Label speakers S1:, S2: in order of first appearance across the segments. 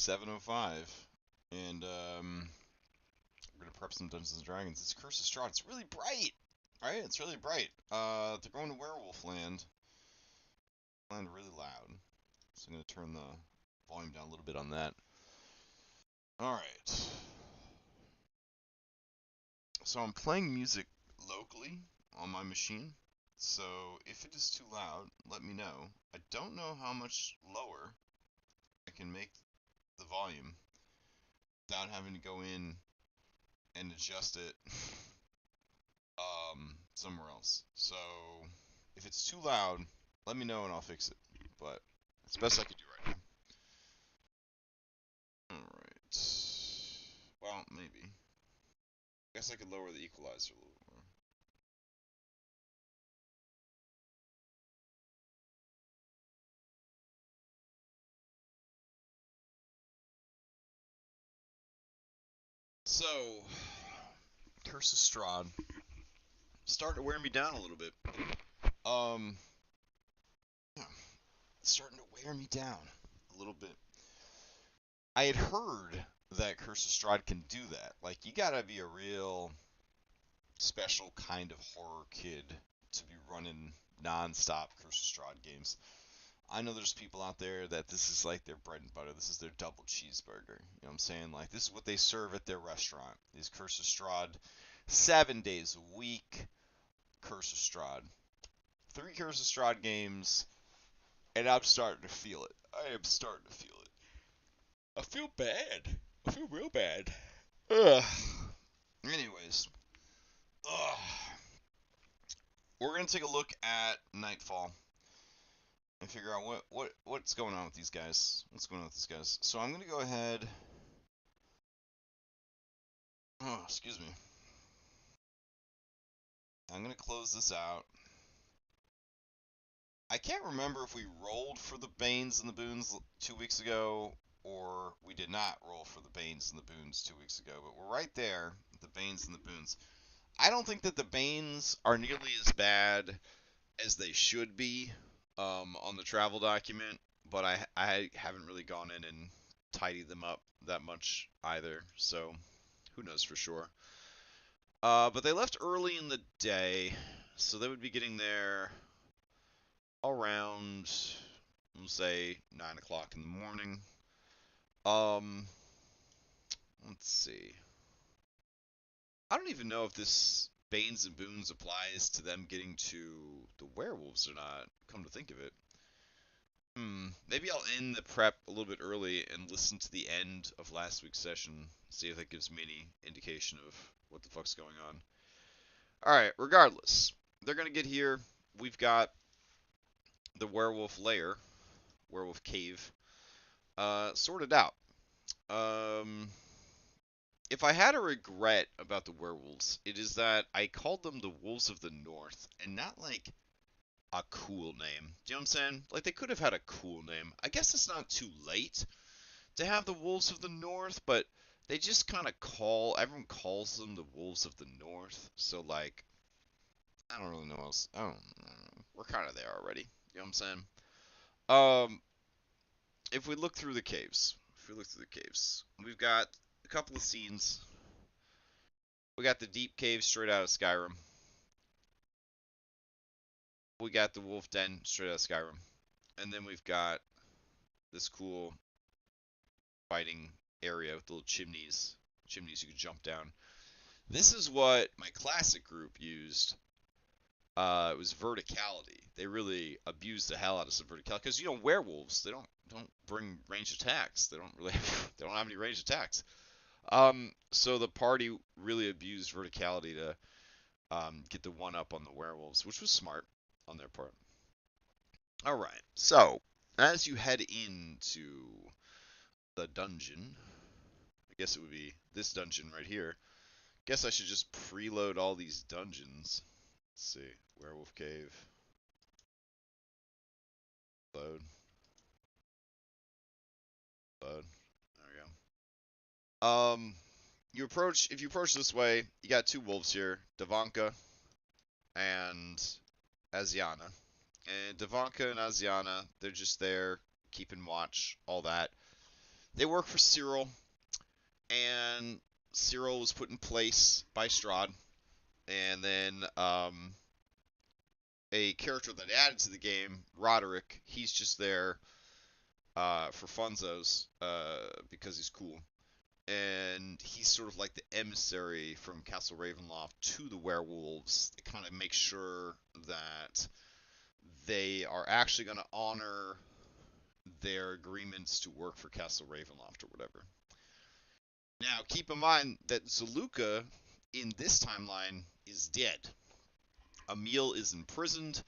S1: 7:05, and we're gonna prep some Dungeons and Dragons. It's Curse of Strahd. It's really bright, right? It's really bright. They're going to Werewolf Land. Land really loud, so I'm gonna turn the volume down a little bit on that. All right. So I'm playing music locally on my machine. So if it is too loud, let me know. I don't know how much lower I can make the volume without having to go in and adjust it somewhere else. So if it's too loud, let me know and I'll fix it. But it's the best I could do right now. Alright. Well, maybe. I guess I could lower the equalizer a little bit more. So, Curse of Strahd starting to wear me down a little bit. Um, yeah, starting to wear me down a little bit. I had heard that Curse of Strahd can do that. Like, you gotta be a real special kind of horror kid to be running non-stop Curse of Strahd games. I know there's people out there that this is like their bread and butter. This is their double cheeseburger. You know what I'm saying? Like, this is what they serve at their restaurant. These Curse of Strahd, 7 days a week, Curse of Strahd. 3 Curse of Strahd games, and I'm starting to feel it. I am starting to feel it. I feel bad. I feel real bad. Ugh. Anyways, ugh. We're gonna take a look at Nightfall and figure out what's going on with these guys. What's going on with these guys? So I'm gonna go ahead. Oh, excuse me. I'm gonna close this out. I can't remember if we rolled for the Banes and the Boons 2 weeks ago, or we did not roll for the Banes and the Boons 2 weeks ago, but we're right there, the Banes and the Boons. I don't think that the Banes are nearly as bad as they should be on the travel document, but I haven't really gone in and tidied them up that much either, so who knows for sure. But they left early in the day, so they would be getting there around, let's say, 9 o'clock in the morning. Um, let's see. I don't even know if this Banes and Boons applies to them getting to the werewolves or not, come to think of it. Maybe I'll end the prep a little bit early and listen to the end of last week's session, see if that gives me any indication of what the fuck's going on. Alright, regardless, they're gonna get here. We've got the werewolf lair, werewolf cave, sorted out. Um, if I had a regret about the werewolves, it is that I called them the Wolves of the North, and not like a cool name. Do you know what I'm saying? Like, they could have had a cool name. I guess it's not too late to have the Wolves of the North, but they just kind of everyone calls them the Wolves of the North. So, like, I don't really know what else. I don't know. We're kind of there already. You know what I'm saying? Um, if we look through the caves, we've got a couple of scenes. We got the deep cave straight out of Skyrim. We got the wolf den straight out of Skyrim. And then we've got this cool fighting area with little chimneys. Chimneys you can jump down. This is what my classic group used. It was verticality. They really abused the hell out of some verticality because werewolves, they don't bring ranged attacks. They don't really they don't have any ranged attacks. So the party really abused verticality to get the one up on the werewolves, which was smart on their part. All right. So as you head into the dungeon, I guess it would be this dungeon right here. Guess I should just preload all these dungeons. Let's see. Werewolf Cave. Load. Load. There we go. If you approach this way, you got 2 wolves here, Davanka and Asiana. And Davanka and Asiana, they're just there, keeping watch, all that. They work for Cyril, and Cyril was put in place by Strahd, and then a character that added to the game, Roderick, he's just there for funzos because he's cool. And he's sort of like the emissary from Castle Ravenloft to the werewolves. They kind of make sure that they are actually going to honor their agreements to work for Castle Ravenloft or whatever. Now, keep in mind that Zaluka in this timeline is dead. Emil is imprisoned,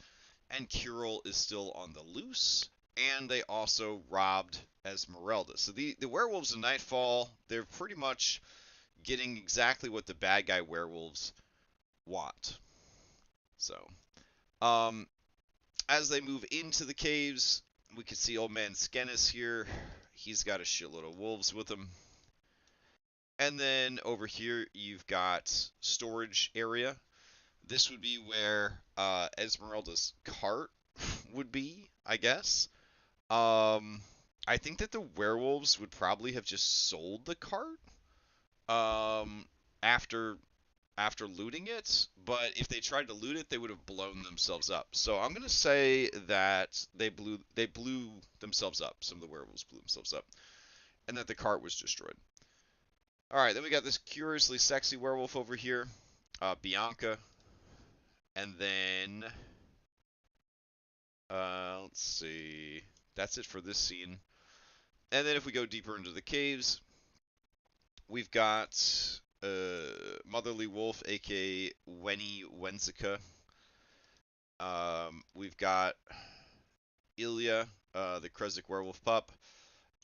S1: and Kirill is still on the loose, and they also robbed Esmeralda. So the werewolves in Nightfall, they're pretty much getting exactly what the bad guy werewolves want. So, um, as they move into the caves, we can see old man Skenis here. He's got a shitload of wolves with him. And then over here, you've got storage area. This would be where Esmeralda's cart would be, I guess. I think that the werewolves would probably have just sold the cart um, after looting it, but if they tried to loot it, they would have blown themselves up. So I'm gonna say that they blew themselves up. Some of the werewolves blew themselves up, and that the cart was destroyed. All right, then we got this curiously sexy werewolf over here, Bianca, and then let's see. That's it for this scene. And then if we go deeper into the caves, we've got Motherly Wolf, aka Weni Wenzika. We've got Ilya, the Kresik werewolf pup.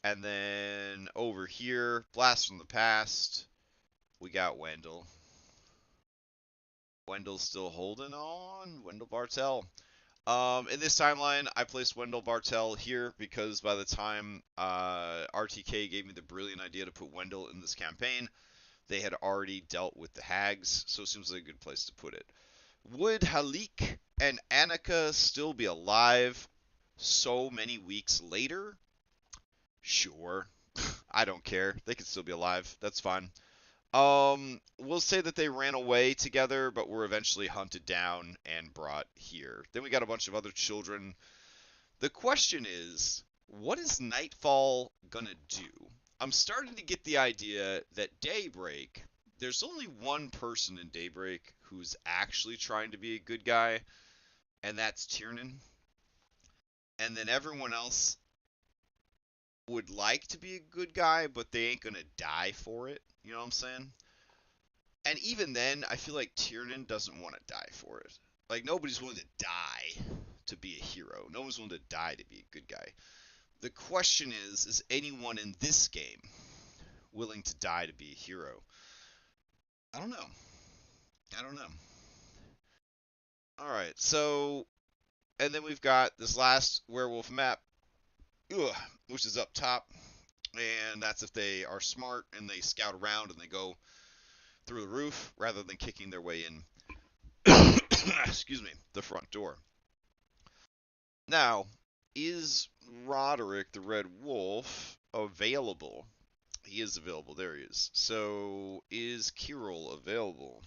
S1: And then over here, Blast from the Past, we got Wendell. Wendell's still holding on. Wendell Bartel. In this timeline, I placed Wendell Bartel here because by the time RTK gave me the brilliant idea to put Wendell in this campaign, they had already dealt with the hags, so it seems like a good place to put it. Would Halik and Annika still be alive so many weeks later? Sure. I don't care. They could still be alive. That's fine. We'll say that they ran away together, but were eventually hunted down and brought here. Then we got a bunch of other children. The question is, what is Nightfall gonna do? I'm starting to get the idea that Daybreak, there's only one person in Daybreak who's actually trying to be a good guy, and that's Tiernan. And then everyone else would like to be a good guy, but they ain't gonna die for it. You know what I'm saying? And even then, I feel like Tiernan doesn't want to die for it. Like, nobody's willing to die to be a hero. No one's willing to die to be a good guy. The question is anyone in this game willing to die to be a hero? I don't know. I don't know. Alright, so, and then we've got this last werewolf map, which is up top. And that's if they are smart and they scout around and they go through the roof rather than kicking their way in, excuse me, the front door. Now, is Roderick the Red Wolf available? He is available. There he is. So, is Kirill available?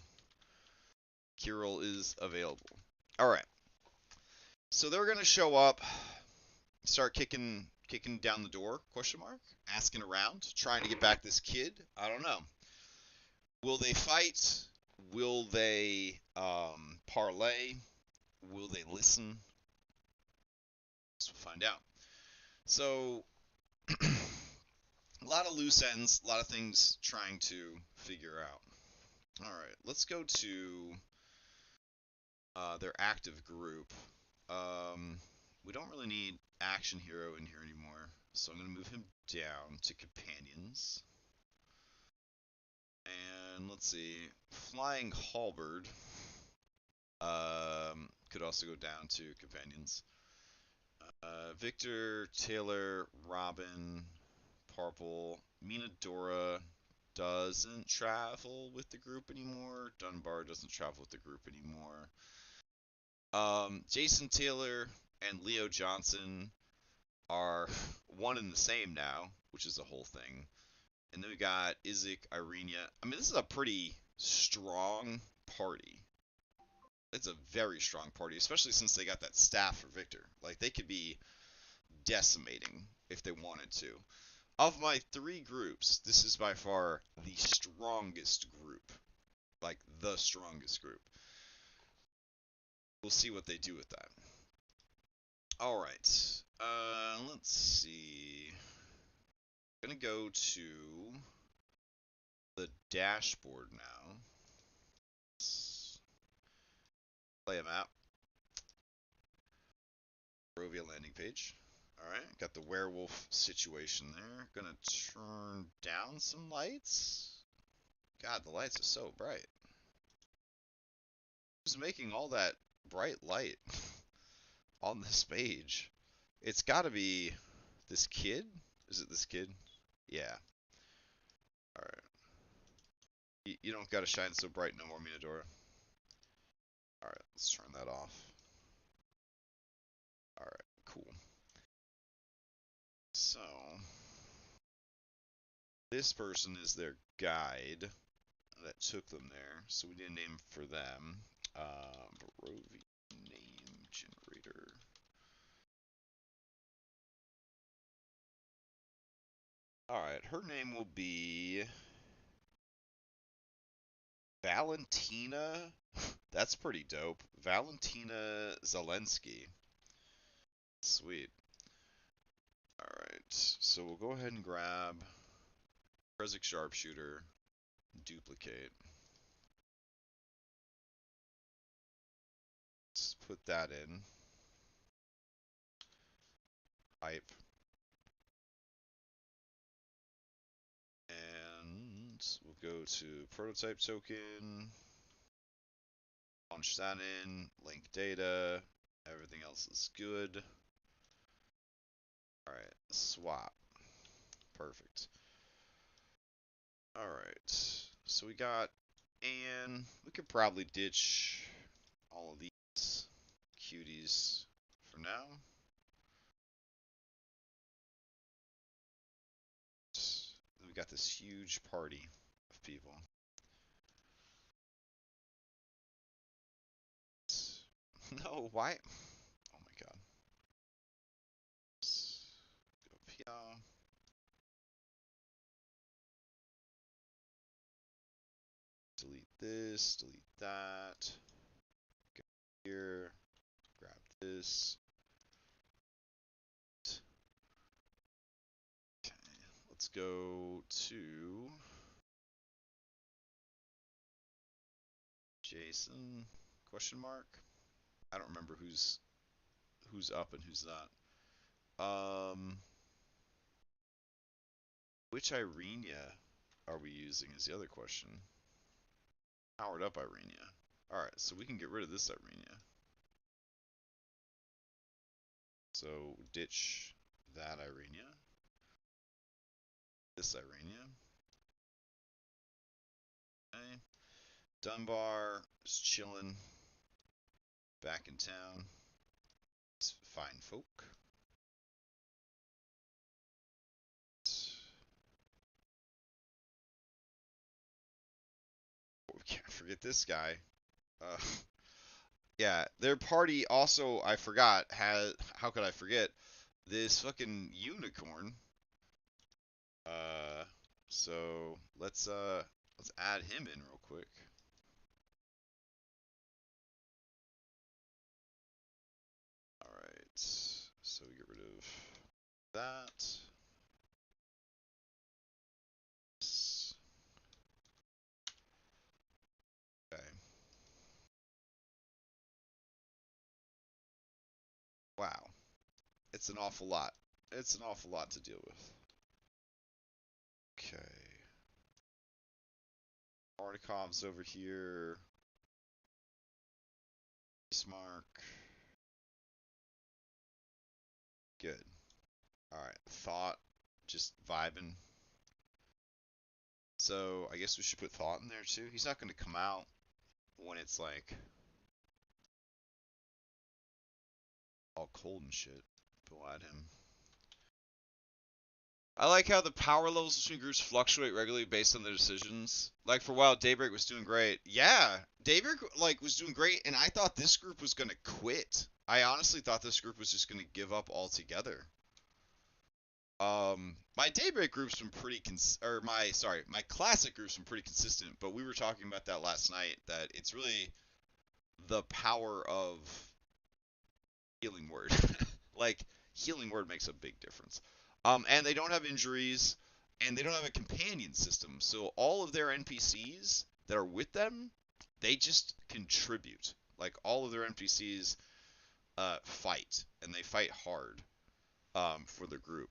S1: Kirill is available. All right. So they're gonna show up, start kicking down the door? Question mark. Asking around, trying to get back this kid. I don't know. Will they fight? Will they parlay? Will they listen? So we'll find out. So, a lot of loose ends, a lot of things trying to figure out. All right, let's go to their active group. We don't really need Action Hero in here anymore, so I'm going to move him down to Companions. And let's see, Flying Halberd could also go down to Companions. Victor, Taylor, Robin, Purple, Minadora doesn't travel with the group anymore. Dunbar doesn't travel with the group anymore. Jason Taylor and Leo Johnson are one and the same now. which is the whole thing. And then we got Izik, Irenia. I mean, this is a pretty strong party. It's a very strong party, especially since they got that staff for Victor. Like, they could be decimating if they wanted to. Of my three groups, this is by far the strongest group. Like, the strongest group. We'll see what they do with that. Alright. Let's see. I'm gonna go to the dashboard now. Let's play a map. Barovia landing page. Alright, got the werewolf situation there. Gonna turn down some lights. God, the lights are so bright. Who's making all that bright light on this page? It's gotta be this kid? Is it this kid? Yeah. Alright. You don't gotta shine so bright no more, Minadora. Alright, let's turn that off. Alright, cool. So, this person is their guide that took them there, so we need a name for them. Barovia name generator. Alright, her name will be Valentina. That's pretty dope. Valentina Zelensky. Sweet. Alright, so we'll go ahead and grab Krezk Sharpshooter, duplicate. Let's put that in. Hype. And we'll go to prototype token. Launch that in. Link data. Everything else is good. Alright, swap. Perfect. Alright, so we got Anne. We could probably ditch all of these cuties for now. Then we got this huge party of people. No, why? Oh my god. Let's go up here. Delete this, delete that. Go here, grab this. Okay, let's go to Jason, question mark. I don't remember who's up and who's not. Which Irenia are we using is the other question. Powered up Irenia. Alright, so we can get rid of this Irenia. So ditch that Irenia. This Irenia. Okay. Dunbar is chilling. Back in town. It's fine folk. We can't forget this guy. Uh, yeah, their party also, I forgot, had, how could I forget, this fucking unicorn. So let's add him in real quick. Alright, so we get rid of that. Okay. Wow. It's an awful lot. It's an awful lot to deal with. Okay. Artikov's over here. Bismarck. Good. Alright. Thought. Just vibing. So, I guess we should put Thought in there too. He's not going to come out when it's like all cold and shit. But we'll add him. I like how the power levels between groups fluctuate regularly based on their decisions. Like for a while, Daybreak was doing great. Yeah, Daybreak like was doing great, and I thought this group was gonna quit. I honestly thought this group was just gonna give up altogether. My Daybreak group's been pretty my classic group's been pretty consistent. But we were talking about that last night. That it's really the power of healing word. Like healing word makes a big difference. And they don't have injuries, and they don't have a companion system. So all of their NPCs that are with them, they just contribute. Like all of their NPCs fight, and they fight hard for the group.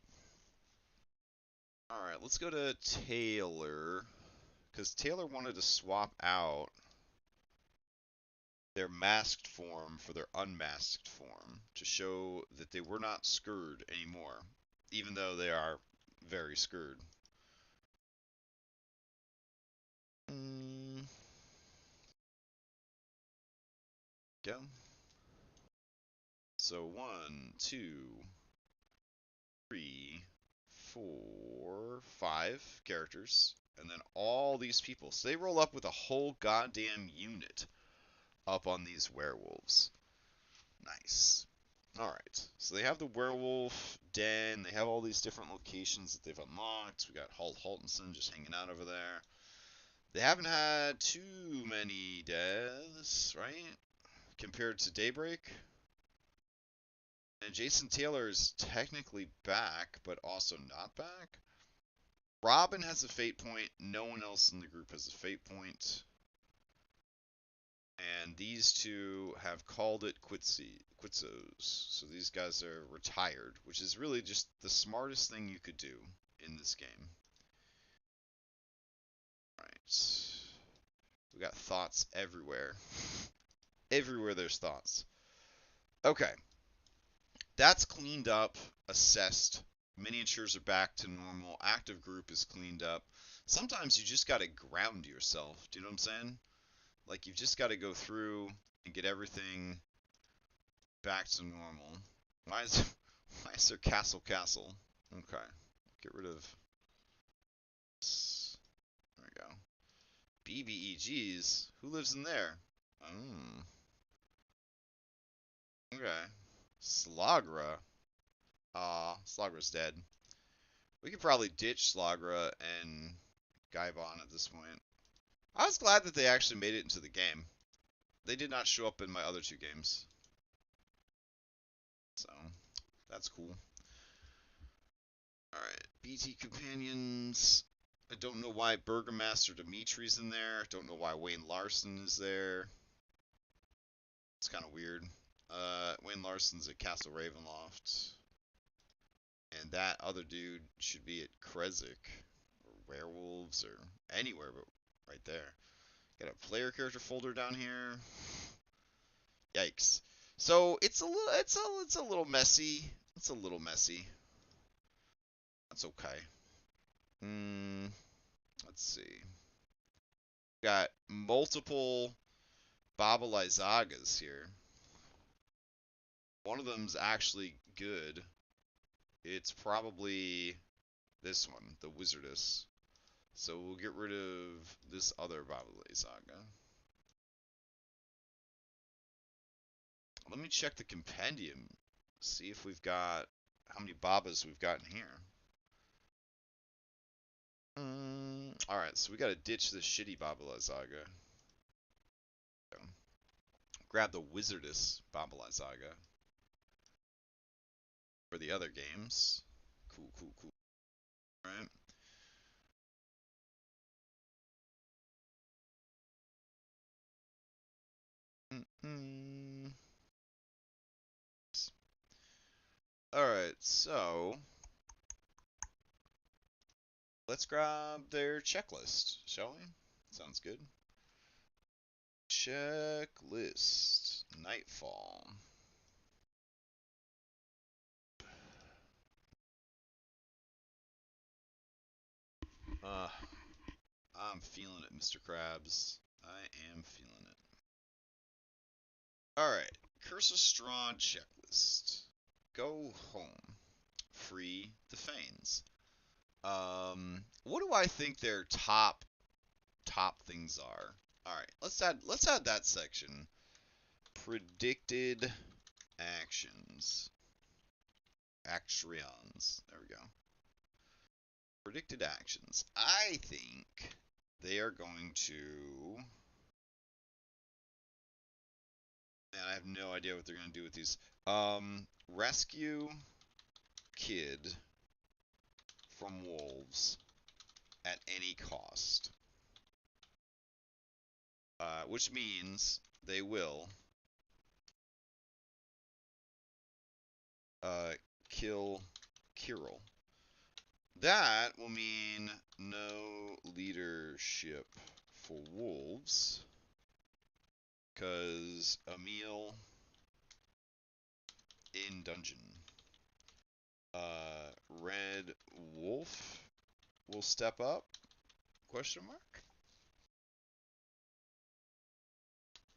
S1: All right, let's go to Taylor, because Taylor wanted to swap out their masked form for their unmasked form to show that they were not Strahd anymore, even though they are very Strahd. Go. So 1, 2, 3, 4, 5 characters, and then all these people. So they roll up with a whole goddamn unit up on these werewolves. Nice. Alright, so they have the werewolf den, they have all these different locations that they've unlocked. We got Haltonson just hanging out over there. They haven't had too many deaths, right? Compared to Daybreak. And Jason Taylor is technically back, but also not back. Robin has a fate point. No one else in the group has a fate point. And these two have called it quitsos. So these guys are retired, which is really just the smartest thing you could do in this game. Right. We got thoughts everywhere. Everywhere there's thoughts. Okay. That's cleaned up, assessed. Miniatures are back to normal. Active group is cleaned up. Sometimes you just gotta ground yourself. Do you know what I'm saying? Like, you've just gotta go through and get everything back to normal. Why is there castle? Okay. Get rid of this. There we go. BBEGs? Who lives in there? Okay. Slagra. Slagra's dead. We could probably ditch Slagra and Gaibon at this point. I was glad that they actually made it into the game. They did not show up in my other two games. So, that's cool. Alright, BT Companions. I don't know why Burgomaster Dimitri's in there. Don't know why Wayne Larson is there. It's kind of weird. Wayne Larson's at Castle Ravenloft. And that other dude should be at Kresik. Or Werewolves, or anywhere but right there. Got a player character folder down here. Yikes. So it's a little messy. It's a little messy. That's okay. Let's see. Got multiple Baba Lysagas here. One of them's actually good. It's probably this one, the Wizardess. So we'll get rid of this other Baba Lysaga. Let me check the compendium. See if we've got how many Babas we've got in here. Alright, so we gotta ditch this shitty Baba Lysaga. Grab the Wizardess Baba Lysaga for the other games. Cool. Alright. Alright, so let's grab their checklist, shall we? Sounds good. Checklist. Nightfall. I'm feeling it, Mr. Krabs. I am feeling it. Alright. Curse of Strahd checklist. Go home. Free the Fanes. What do I think their top things are? All right, let's add that section. Predicted actions. Actions. There we go. Predicted actions. I think they are going to. Man, I have no idea what they're going to do with these. Rescue kid from wolves at any cost. Which means they will kill Kirill. That will mean no leadership for wolves, because Emil in dungeon. Red Wolf will step up? Question mark?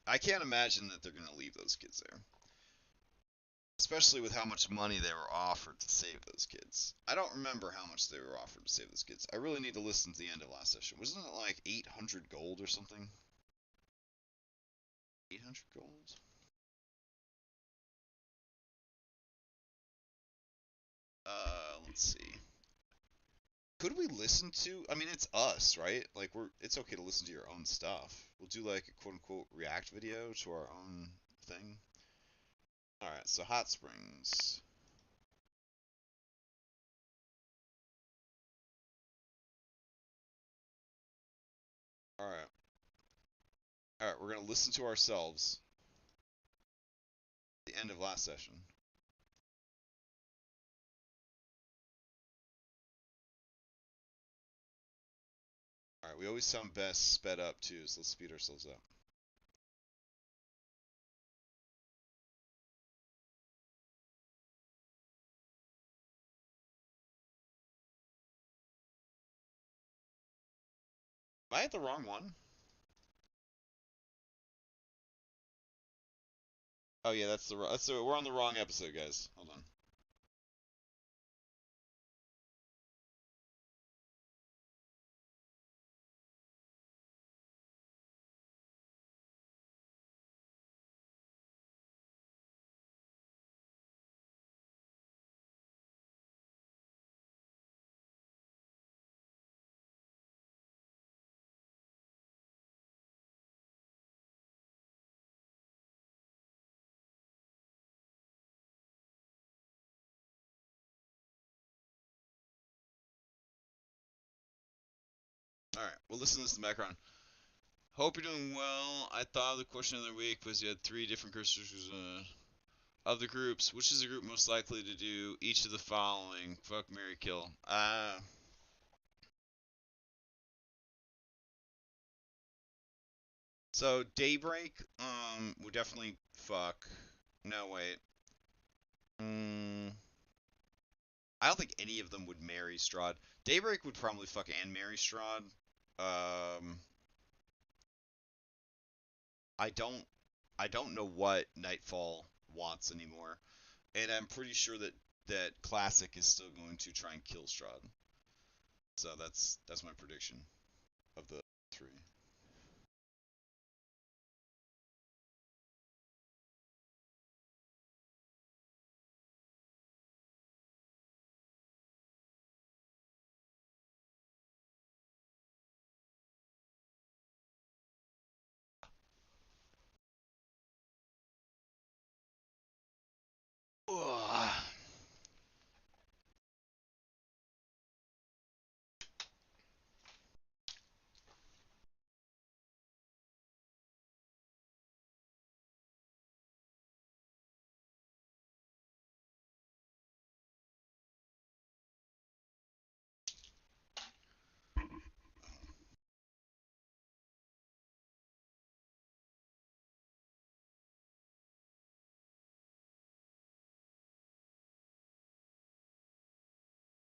S1: I can't imagine that they're going to leave those kids there. Especially with how much money they were offered to save those kids. I don't remember how much they were offered to save those kids. I really need to listen to the end of last session. Wasn't it like 800 gold or something? 800 gold? Let's see. Could we listen to? I mean, it's us, right? Like it's okay to listen to your own stuff. We'll do like a quote unquote react video to our own thing. All right, so hot springs. All right. All right, we're gonna listen to ourselves. The end of last session. All right, we always sound best sped up too, so let's speed ourselves up. Am I at the wrong one? Oh yeah, we're on the wrong episode, guys. Hold on. All right, well listen to this in the background. Hope you're doing well. I thought the question of the week was you had 3 different characters of the groups. Which is the group most likely to do each of the following? Fuck, marry, kill. So Daybreak, would definitely fuck. No, wait. I don't think any of them would marry Strahd. Daybreak would probably fuck and marry Strahd. Um, I don't, I don't know what Nightfall wants anymore, and I'm pretty sure that Classic is still going to try and kill Strahd. So that's my prediction of the 3. Ugh.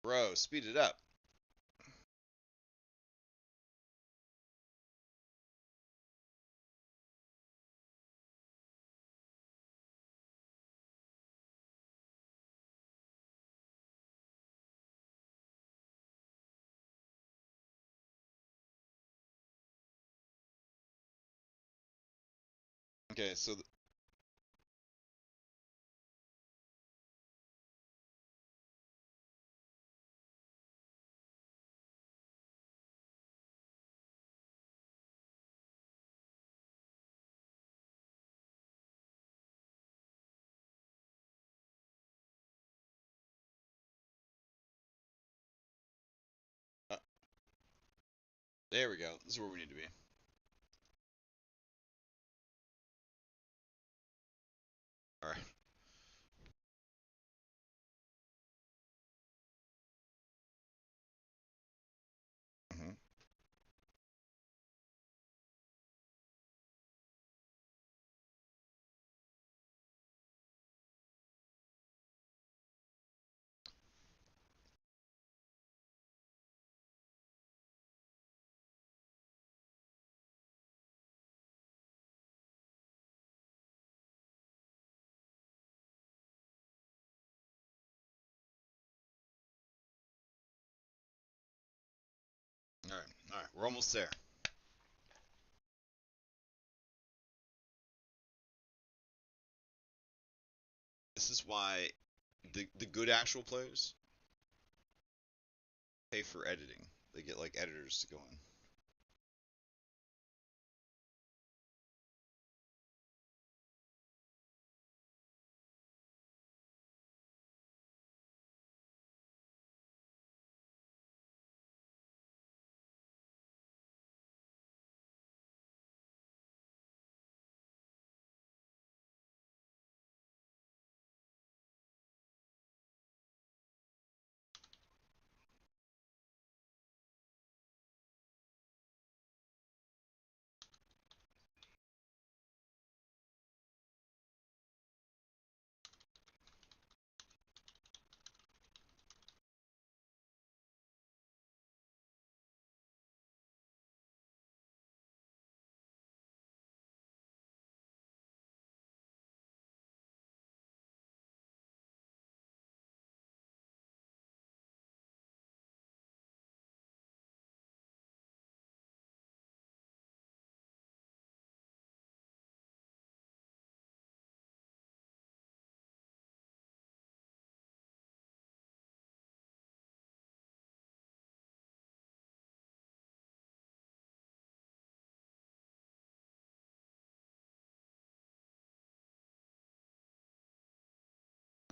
S1: Bro, speed it up. Okay, so there we go. This is where we need to be. All right. Mhm. All right. All right. We're almost there. This is why the good actual players pay for editing. They get like editors to go in.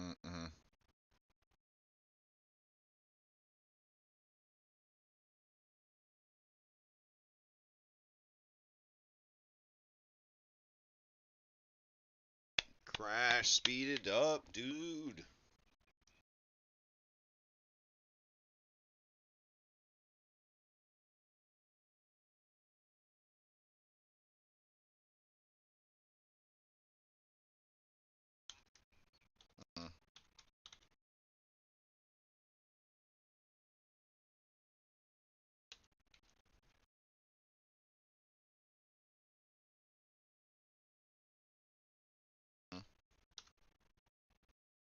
S1: Mm-hmm. Crash, speed it up, dude. Mm-hmm.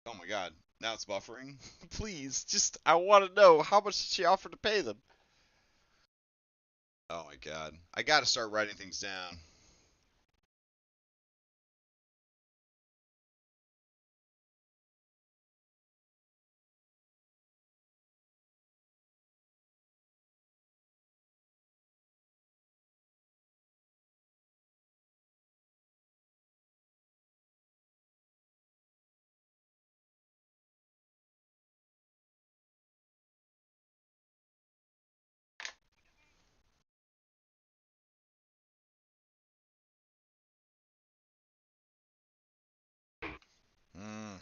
S1: Oh my god. Now it's buffering. Please, just I want to know how much did she offer to pay them? Oh my god. I got to start writing things down. Mm.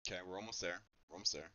S1: Okay, we're almost there. We're almost there.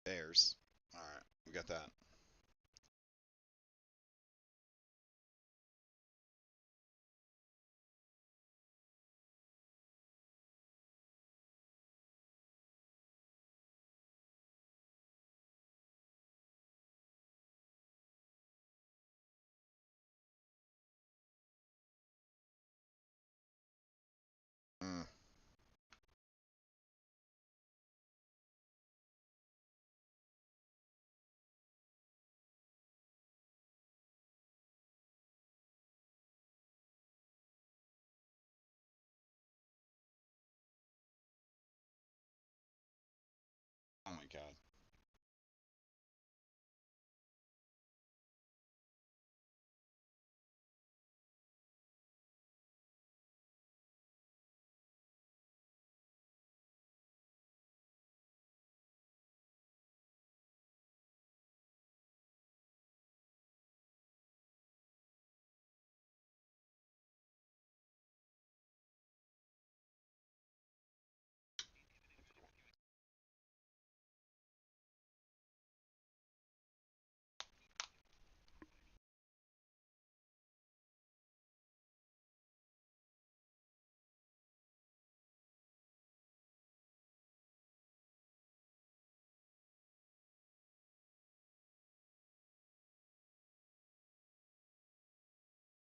S1: Bears. All right, we got that. Mm. Oh my god.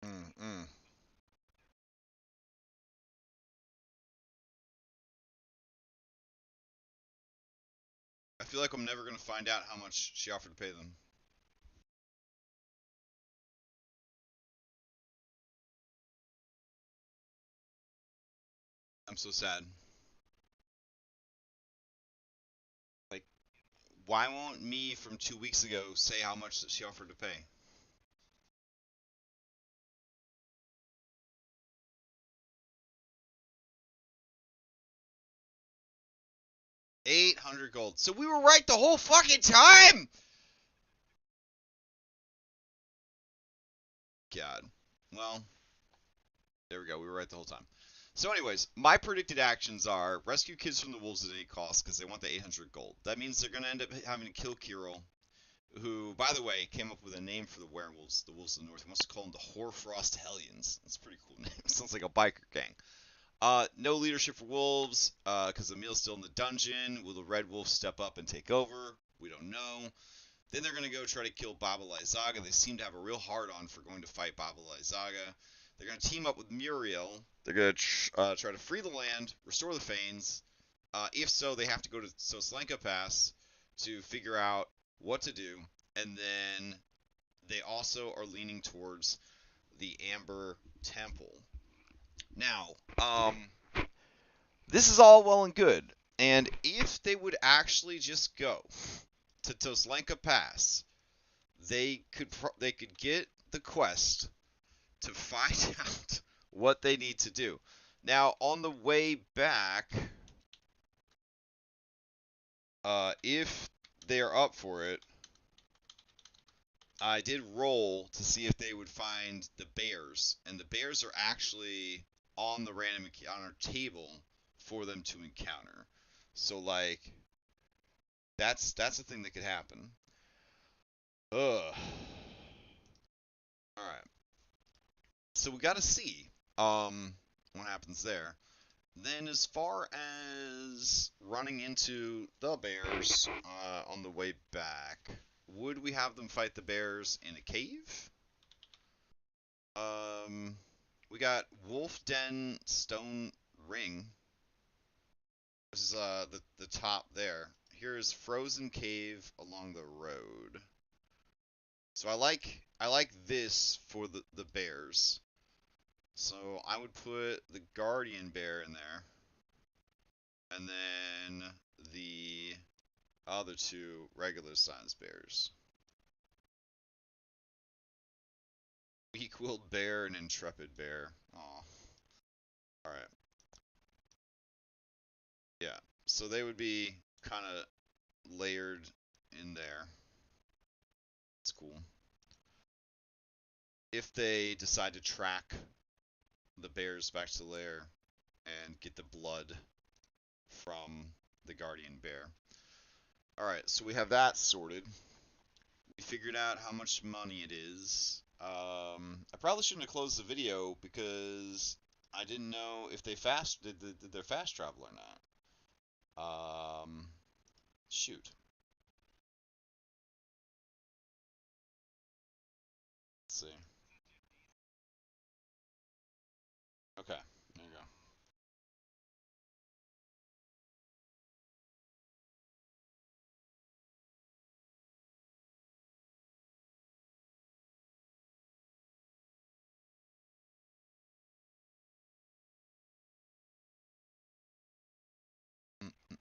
S1: Mm, mm. I feel like I'm never gonna find out how much she offered to pay them. I'm so sad. Like, why won't me from 2 weeks ago say how much that she offered to pay? 800 gold. So we were right the whole fucking time. God. Well, there we go. We were right the whole time. So, anyways, my predicted actions are rescue kids from the wolves at any cost because they want the 800 gold. That means they're going to end up having to kill Kirill, who, by the way, came up with a name for the werewolves, the wolves of the north. He wants to call them the Hoarfrost Hellions. That's a pretty cool name. Sounds like a biker gang. No leadership for wolves because Emil's still in the dungeon. Will the red wolf step up and take over? We don't know. Then they're going to go try to kill Baba Lysaga. They seem to have a real hard on for going to fight Baba Lysaga. They're going to team up with Muriel. They're going to try to free the land, restore the Fanes. If so, they have to go to Soslenka Pass to figure out what to do. And then they also are leaning towards the Amber Temple. Now, this is all well and good. And if they would actually just go to Toslenka Pass, they could get the quest to find out what they need to do. Now, on the way back, if they are up for it, I did roll to see if they would find the bears, and the bears are actually on the random encounter table for them to encounter. So like that's a thing that could happen. Ugh. All right. So we got to see what happens there. Then, as far as running into the bears on the way back, would we have them fight the bears in a cave? Um, we got Wolf Den Stone Ring. This is the top there. Here's Frozen Cave along the road. So I like this for the bears. So I would put the Guardian Bear in there, and then the other two regular size bears. Weak-willed bear and intrepid bear. Oh, all right. Yeah. So they would be kind of layered in there. It's cool. If they decide to track the bears back to the lair and get the blood from the guardian bear. All right, so we have that sorted. We figured out how much money it is. I probably shouldn't have closed the video because I didn't know if they did their fast travel or not. Shoot. Let's see. Okay, there you go.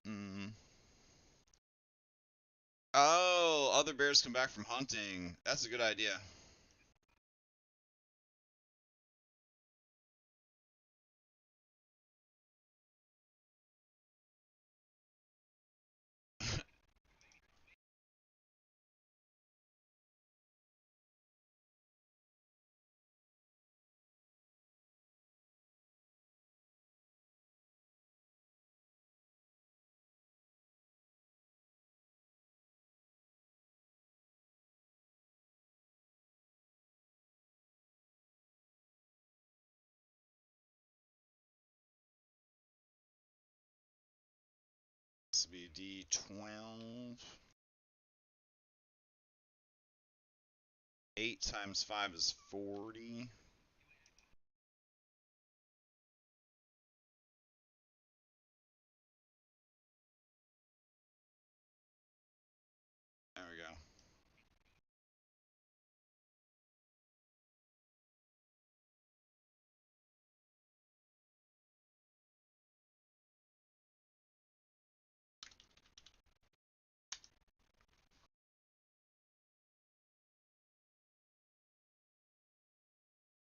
S1: Mm-mm. Oh, other bears come back from hunting. That's a good idea. This will be D12. 8 times 5 is 40. There we go.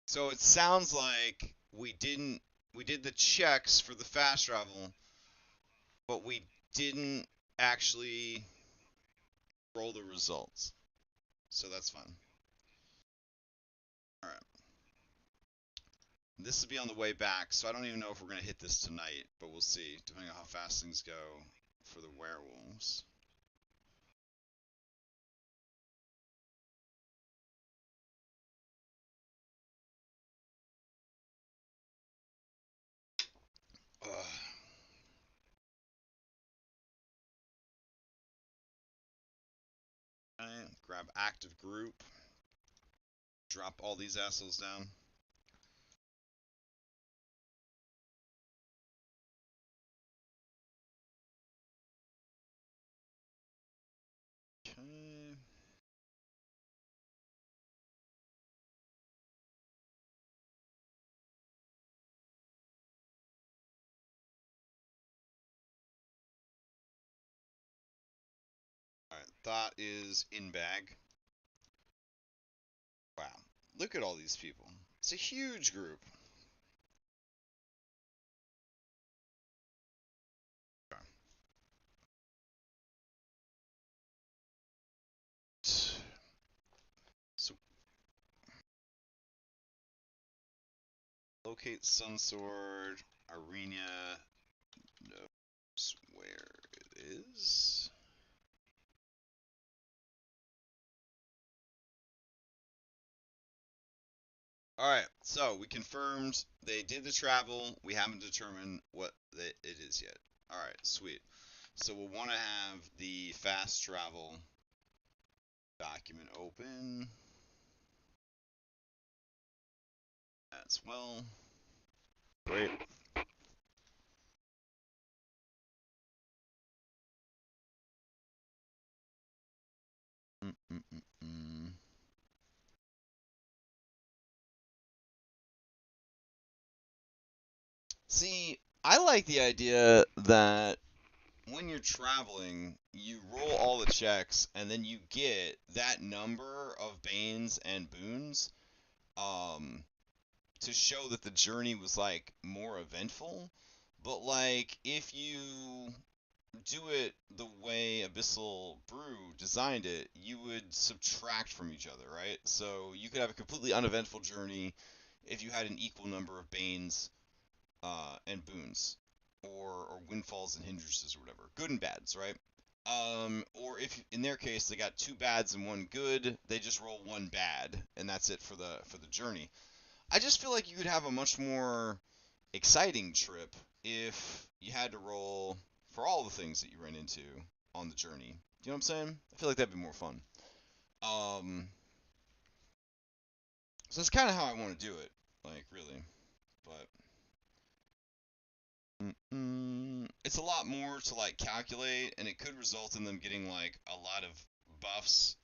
S1: So it sounds like we did the checks for the fast travel, but we didn't actually roll the results. So that's fun. All right. This will be on the way back, so I don't even know if we're going to hit this tonight, but we'll see, depending on how fast things go for the werewolves. Ugh. Okay, grab active group. Drop all these assholes down. Okay. Alright, that is in bag. Wow. Look at all these people. It's a huge group. Okay. So locate Sunsword. Arena knows where it is. Alright, so we confirmed they did the travel. We haven't determined what it is yet. Alright, sweet. So we'll want to have the fast travel document open as well. Great. Mm-mm-mm-mm. See, I like the idea that when you're traveling, you roll all the checks, and then you get that number of Banes and Boons, um, to show that the journey was like more eventful. But like, if you do it the way Abyssal Brew designed it, you would subtract from each other, right? So you could have a completely uneventful journey if you had an equal number of Banes and Boons, or windfalls and hindrances or whatever, good and bads, right? Or if in their case they got 2 bads and 1 good, they just roll 1 bad, and that's it for the journey. I just feel like you could have a much more exciting trip if you had to roll for all the things that you ran into on the journey. Do you know what I'm saying? I feel like that'd be more fun. Um, so that's kind of how I want to do it, like really. But it's a lot more to like calculate, and it could result in them getting like a lot of buffs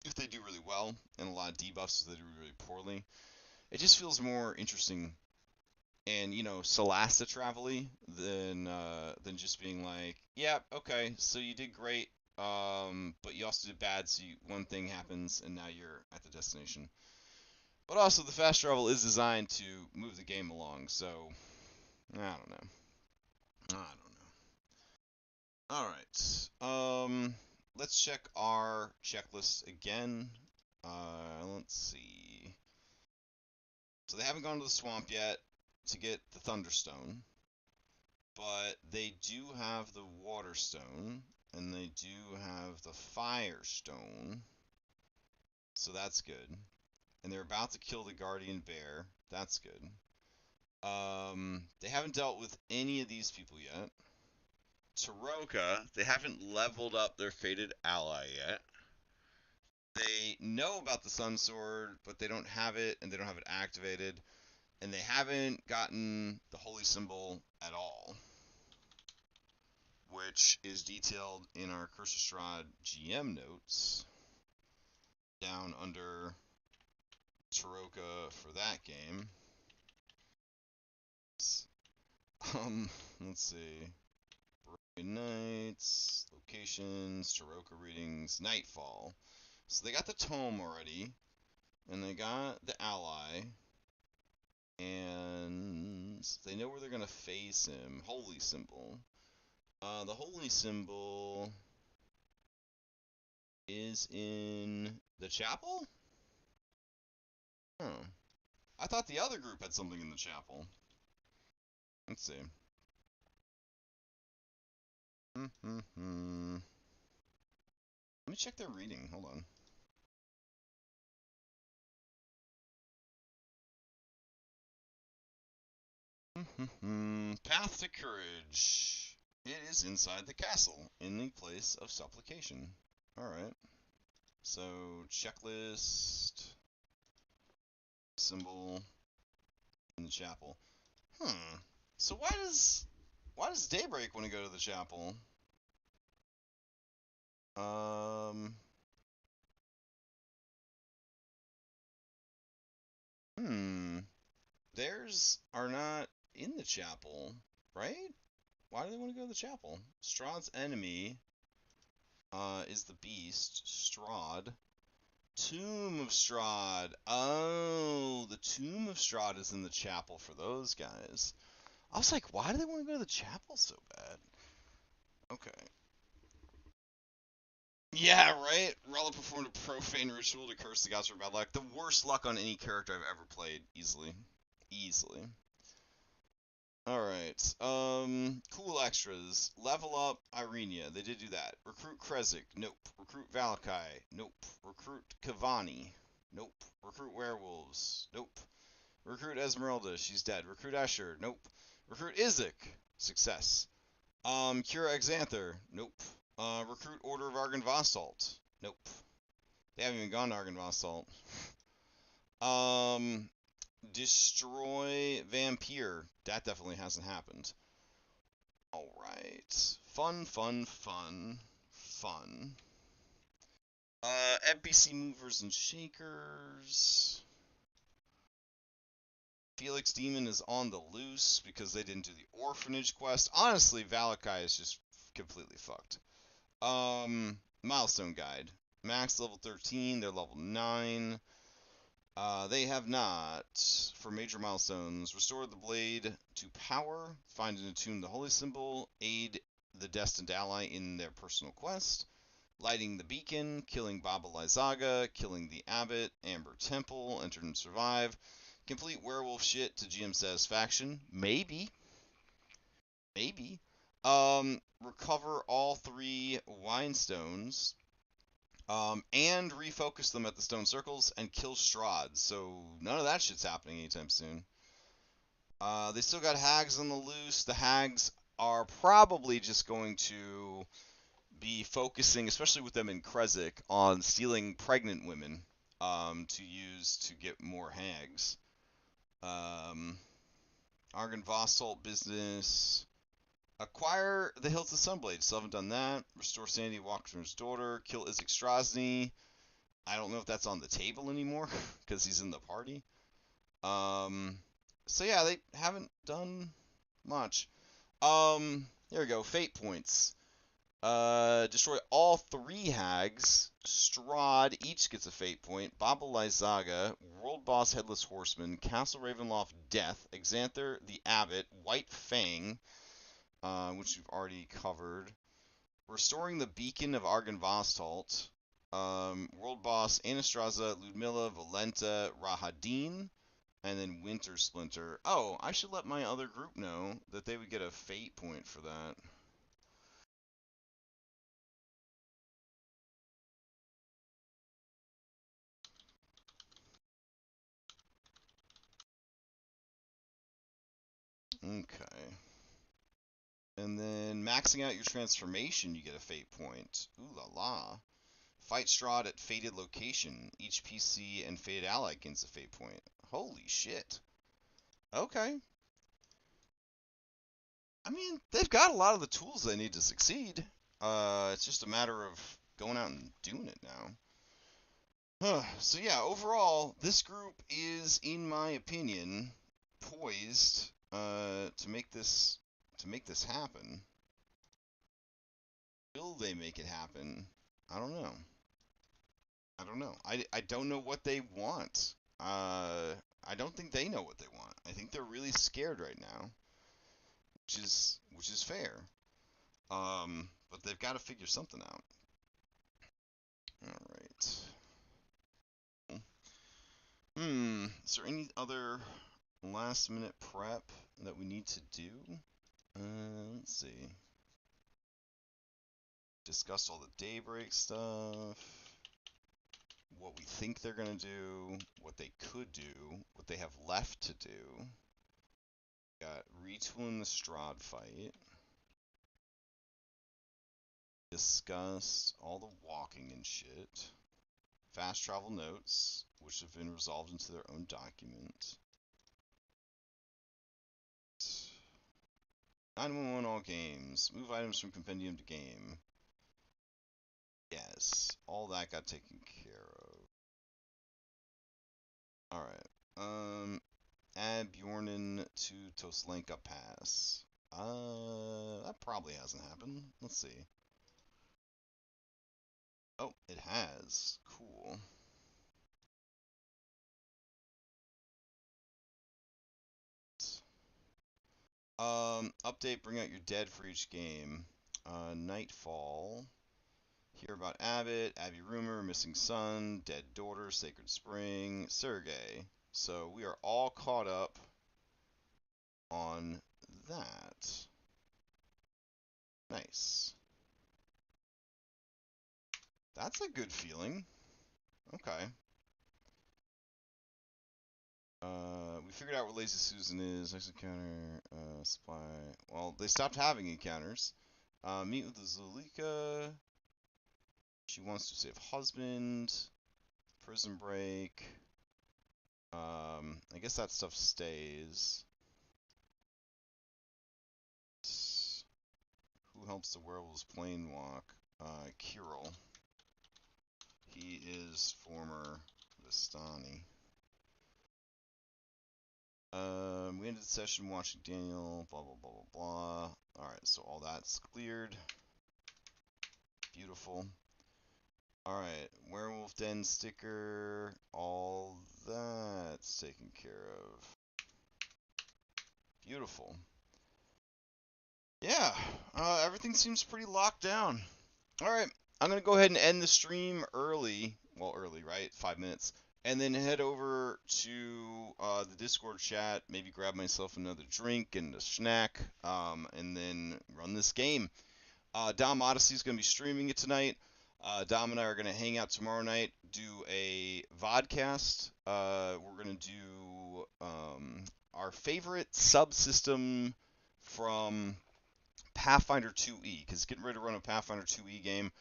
S1: if they do really well, and a lot of debuffs if they do really poorly. It just feels more interesting and Solasta travel-y than just being like, yeah, okay, so you did great, but you also did bad, so one thing happens and now you're at the destination. But also the fast travel is designed to move the game along, so I don't know. I don't know. All right. Let's check our checklist again. Let's see. So they haven't gone to the swamp yet to get the Thunderstone, but they do have the Waterstone, and they do have the Firestone, so that's good. And they're about to kill the Guardian Bear. That's good. They haven't dealt with any of these people yet. Taroka, they haven't leveled up their Fated Ally yet. They know about the Sun Sword, but they don't have it, and they don't have it activated. And they haven't gotten the Holy Symbol at all, which is detailed in our Curse of Strahd GM notes down under Taroka for that game. Let's see. Broken Nights, locations, Taroka readings, Nightfall. So they got the tome already, and they got the ally, and they know where they're gonna face him. Holy Symbol. The Holy Symbol is in the chapel? Oh. I thought the other group had something in the chapel. Let's see. Let me check their reading. Hold on. Path to Courage. It is inside the castle, in the place of supplication. Alright. So, checklist. Symbol. In the chapel. So why does Daybreak want to go to the chapel? Um. Theirs are not in the chapel, right? Why do they want to go to the chapel? Strahd's enemy is the beast, Strahd. Tomb of Strahd. Oh, the Tomb of Strahd is in the chapel for those guys. I was like, why do they want to go to the chapel so bad? Okay. Yeah, right? Rella performed a profane ritual to curse the gods for bad luck. The worst luck on any character I've ever played, easily. Easily. Alright, cool extras. Level up Irenia, they did do that. Recruit Krezik, nope. Recruit Valakai, nope. Recruit Kavani, nope. Recruit Werewolves, nope. Recruit Esmeralda, she's dead. Recruit Escher, nope. Recruit Izek, success. Cure Exanther, nope. Recruit Order of Argynvostholt, nope. They haven't even gone to Argynvostholt. Destroy Vampire. That definitely hasn't happened. Alright. Fun. NPC movers and shakers. Felix Demon is on the loose because they didn't do the orphanage quest. Honestly, Valakai is just completely fucked. Milestone guide. Max level 13, they're level 9. They have not, for major milestones, restored the blade to power, find and attune the holy symbol, aid the destined ally in their personal quest, lighting the beacon, killing Baba Lysaga, killing the abbot, Amber Temple, enter and survive, complete werewolf shit to GM satisfaction, maybe. Recover all 3 wine stones, and refocus them at the stone circles and kill Strahd. So none of that shit's happening anytime soon. They still got hags on the loose. The hags are probably just going to be focusing, especially with them in Kresik, on stealing pregnant women to use to get more hags. Um, Argon Vossalt business. Acquire the Hills of Sunblade. Still haven't done that. Restore Sandy Walker's daughter. Kill Isaac Strasny. I don't know if that's on the table anymore because he's in the party. So yeah, they haven't done much. There we go. Fate points. Destroy all 3 hags. Strahd each gets a fate point. Baba Lysaga, World Boss Headless Horseman, Castle Ravenloft Death, Exanther the Abbot, White Fang, which we've already covered. Restoring the Beacon of Argon Vostalt, World Boss Anastraza, Ludmilla, Valenta, Rahadin, and then Winter Splinter. Oh, I should let my other group know that they would get a fate point for that. Okay. And then maxing out your transformation, you get a fate point. Ooh la la. Fight Strahd at fated location. Each PC and fated ally gains a fate point. Holy shit. Okay. I mean, they've got a lot of the tools they need to succeed. It's just a matter of going out and doing it now. So yeah, overall, this group is, in my opinion, poised to make this happen. Will they make it happen? I don't know. I don't know what they want. I don't think they know what they want. I think they're really scared right now, which is fair. But they've got to figure something out. All right. Is there any other last minute prep that we need to do? Let's see. Discussed all the Daybreak stuff. What we think they're gonna do, what they could do, what they have left to do. Got retooling the Strahd fight. Discussed all the walking and shit. Fast travel notes, which have been resolved into their own document. 911 all games. Move items from compendium to game. Yes, all that got taken care of. Alright. Add Bjornen to Toslenka Pass. That probably hasn't happened. Let's see. Oh, it has. Cool. Update, bring out your dead for each game. Nightfall. Hear about Abbott, Abby Rumor, Missing Son, Dead Daughter, Sacred Spring, Sergey. So we are all caught up on that. Nice. That's a good feeling. Okay. We figured out what Lazy Susan is. Next encounter, supply. Well, they stopped having encounters. Meet with the Zulika. She wants to save husband. Prison break. I guess that stuff stays. Who helps the werewolves plane walk? Kirill. He is former Vistani. We ended the session watching Daniel, blah, blah, blah, blah, blah. Alright, so all that's cleared. Beautiful. Alright, Werewolf Den sticker, all that's taken care of. Beautiful. Yeah, everything seems pretty locked down. Alright, I'm going to go ahead and end the stream early. Well, early, right? 5 minutes. and then head over to the Discord chat. Maybe grab myself another drink and a snack, and then run this game. Dom Odyssey is going to be streaming it tonight. Dom and I are going to hang out tomorrow night, do a vodcast. We're going to do our favorite subsystem from Pathfinder 2e, because getting ready to run a Pathfinder 2e game,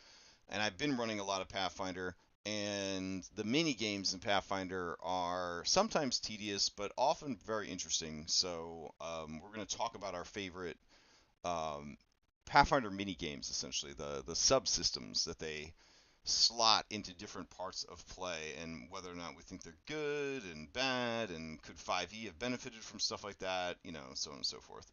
S1: and I've been running a lot of Pathfinder, and the mini games in Pathfinder are sometimes tedious, but often very interesting. So we're going to talk about our favorite um, Pathfinder mini games, essentially the subsystems that they slot into different parts of play, and whether or not we think they're good and bad, and could 5e have benefited from stuff like that, so on and so forth.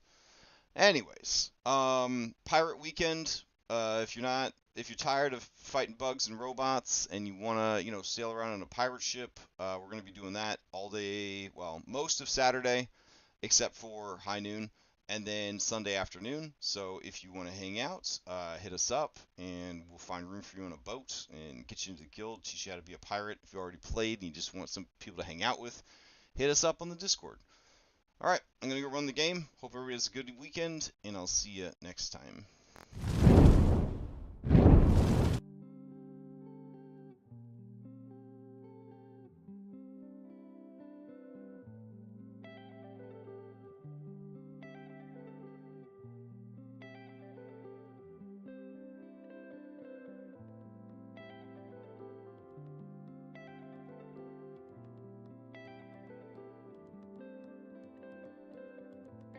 S1: Anyways, Pirate Weekend. If you're tired of fighting bugs and robots and you wanna, sail around on a pirate ship, we're gonna be doing that all day. Well, most of Saturday, except for high noon, and then Sunday afternoon. So if you want to hang out, hit us up, and we'll find room for you on a boat and get you into the guild, teach you how to be a pirate. If you already played and you just want some people to hang out with, hit us up on the Discord. All right, I'm gonna go run the game. Hope everybody has a good weekend, and I'll see you next time.